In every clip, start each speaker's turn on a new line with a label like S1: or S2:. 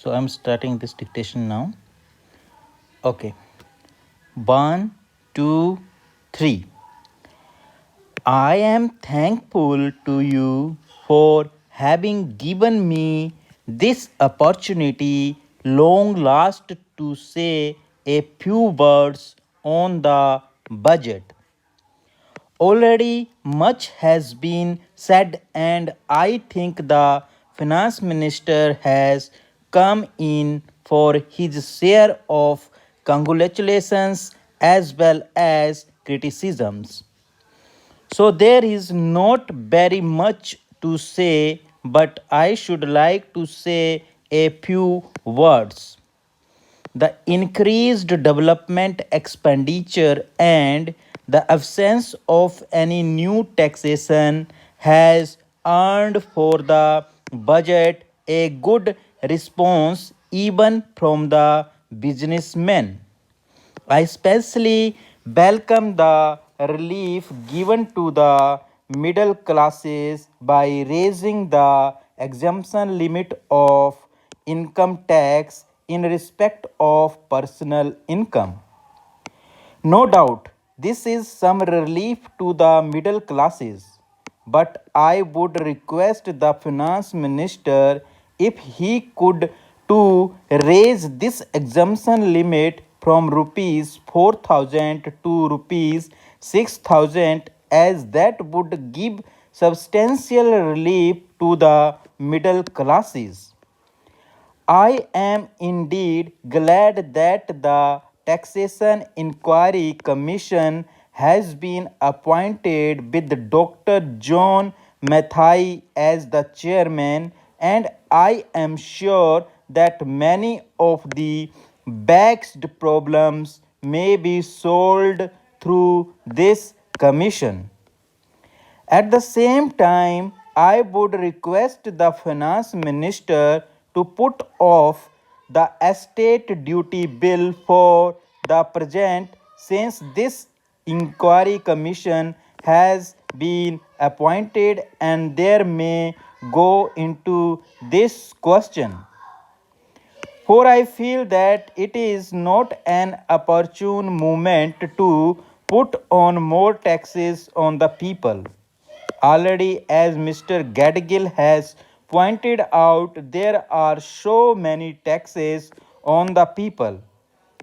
S1: So I'm starting this dictation now. Okay. 1, 2, 3. I am thankful to you for having given me this opportunity long last to say a few words on the budget. Already much has been said, and I think the finance minister has come in for his share of congratulations as well as criticisms. So there is not very much to say, but I should like to say a few words. The increased development expenditure and the absence of any new taxation has earned for the budget a good response even from the businessmen. I especially welcome the relief given to the middle classes by raising the exemption limit of income tax in respect of personal income. No doubt, this is some relief to the middle classes, but I would request the finance minister if he could to raise this exemption limit from rupees 4,000 to rupees 6,000, as that would give substantial relief to the middle classes. I am indeed glad that the Taxation Inquiry Commission has been appointed with Dr. John Mathai as the chairman, and I am sure that many of the vexed problems may be solved through this commission. At the same time, I would request the finance minister to put off the estate duty bill for the present, since this inquiry commission has been appointed and there may go into this question. For I feel that it is not an opportune moment to put on more taxes on the people. Already, as Mr. Gadgil has pointed out, there are so many taxes on the people.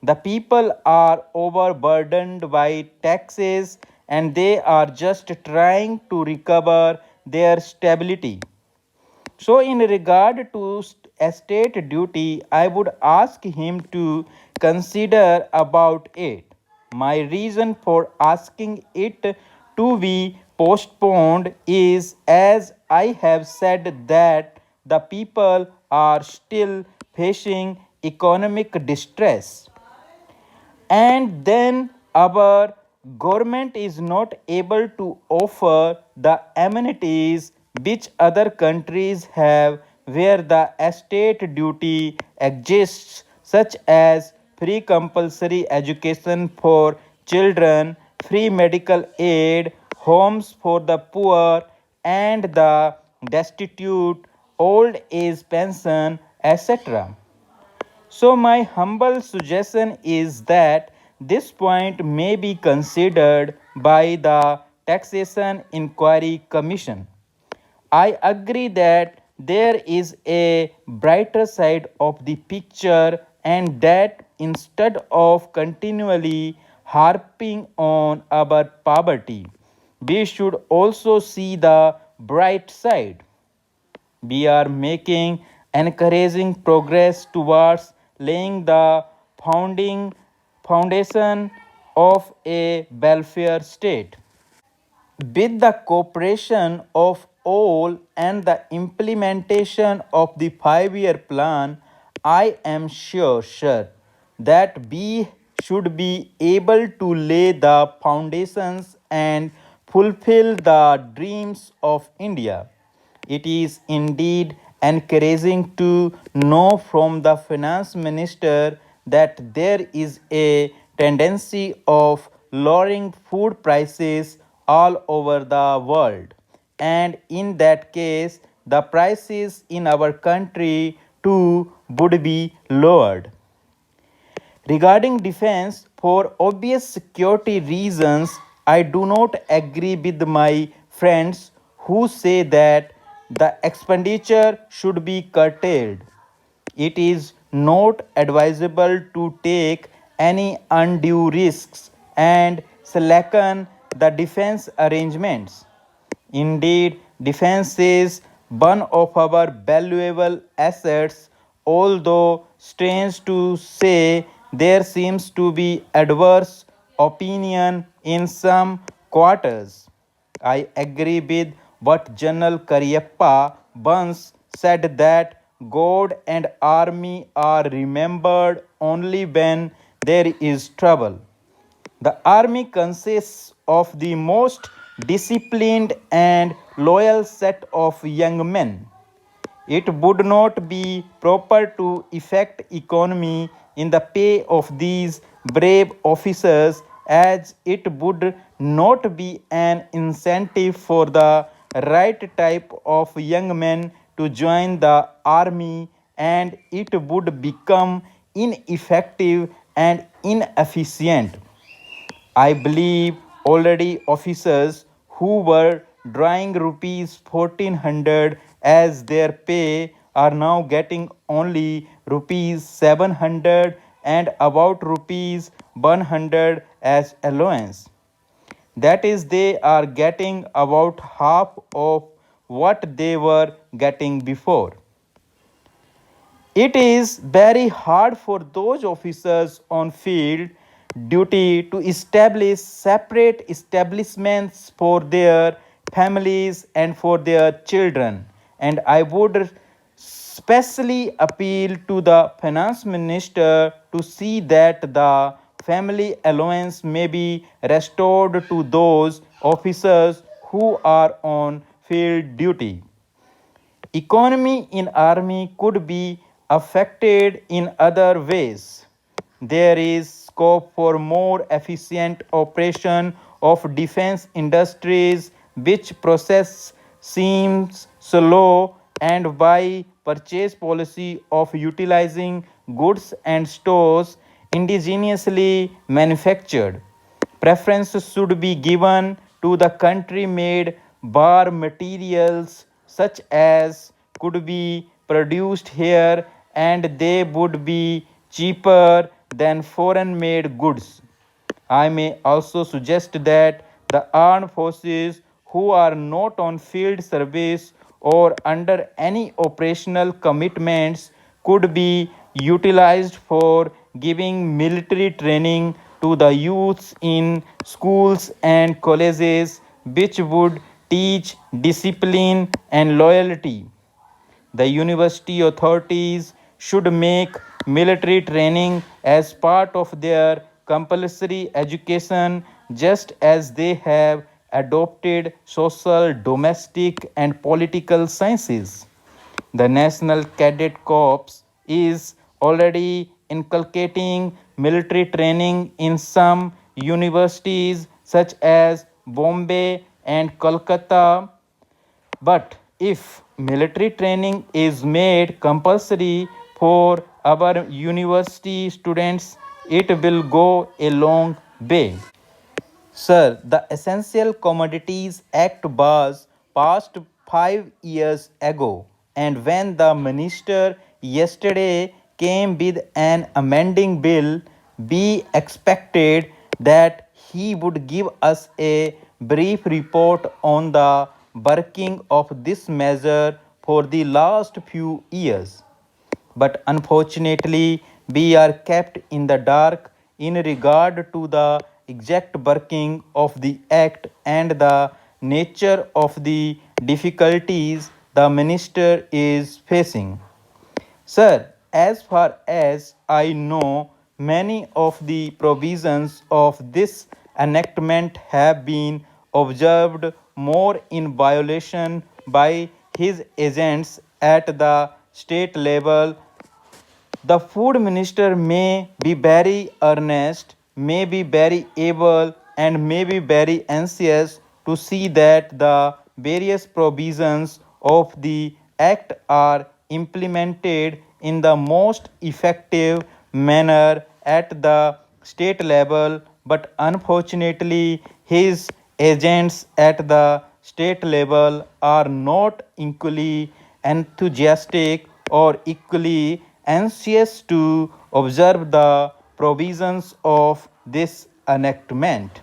S1: The people are overburdened by taxes and they are just trying to recover their stability. So, in regard to estate duty, I would ask him to consider about it. My reason for asking it to be postponed is, as I have said, that the people are still facing economic distress, and then our government is not able to offer the amenities which other countries have, where the estate duty exists, such as free compulsory education for children, free medical aid, homes for the poor and the destitute, old age pension, etc. So, my humble suggestion is that this point may be considered by the Taxation Inquiry Commission. I agree that there is a brighter side of the picture, and that instead of continually harping on our poverty, we should also see the bright side. We are making encouraging progress towards laying the foundation of a welfare state. With the cooperation of all and the implementation of the 5-year plan, I am sure that we should be able to lay the foundations and fulfill the dreams of India. It is indeed encouraging to know from the finance minister that there is a tendency of lowering food prices all over the world. And in that case, the prices in our country too would be lowered. Regarding defense, for obvious security reasons, I do not agree with my friends who say that the expenditure should be curtailed. It is not advisable to take any undue risks and slacken the defense arrangements. Indeed, defense is one of our valuable assets, although strange to say, there seems to be adverse opinion in some quarters. I agree with what General Cariappa once said that God and army are remembered only when there is trouble. The army consists of the most disciplined and loyal set of young men. It would not be proper to effect economy in the pay of these brave officers, as it would not be an incentive for the right type of young men to join the army, and it would become ineffective and inefficient. I believe already officers who were drawing rupees 1400 as their pay are now getting only rupees 700 and about rupees 100 as allowance. That is, they are getting about half of what they were getting before. It is very hard for those officers on field duty to establish separate establishments for their families and for their children. And I would specially appeal to the finance minister to see that the family allowance may be restored to those officers who are on field duty. Economy in army could be affected in other ways. There is scope for more efficient operation of defense industries, which process seems slow, and by purchase policy of utilizing goods and stores indigenously manufactured. Preference should be given to the country made bar materials such as could be produced here, and they would be cheaper than foreign made goods. I may also suggest that the armed forces who are not on field service or under any operational commitments could be utilized for giving military training to the youths in schools and colleges, which would teach discipline and loyalty. The university authorities should make military training as part of their compulsory education, just as they have adopted social, domestic, and political sciences. The National Cadet Corps is already inculcating military training in some universities such as Bombay and Kolkata, but if military training is made compulsory for our university students, it will go a long way. Sir, the Essential Commodities Act was passed 5 years ago, and when the minister yesterday came with an amending bill, we expected that he would give us a brief report on the working of this measure for the last few years. But unfortunately, we are kept in the dark in regard to the exact working of the act and the nature of the difficulties the minister is facing. Sir, as far as I know, many of the provisions of this enactment have been observed more in violation by his agents at the state level. The food minister may be very earnest, may be very able, and may be very anxious to see that the various provisions of the act are implemented in the most effective manner at the state level, but unfortunately, his agents at the state level are not equally enthusiastic or equally anxious to observe the provisions of this enactment.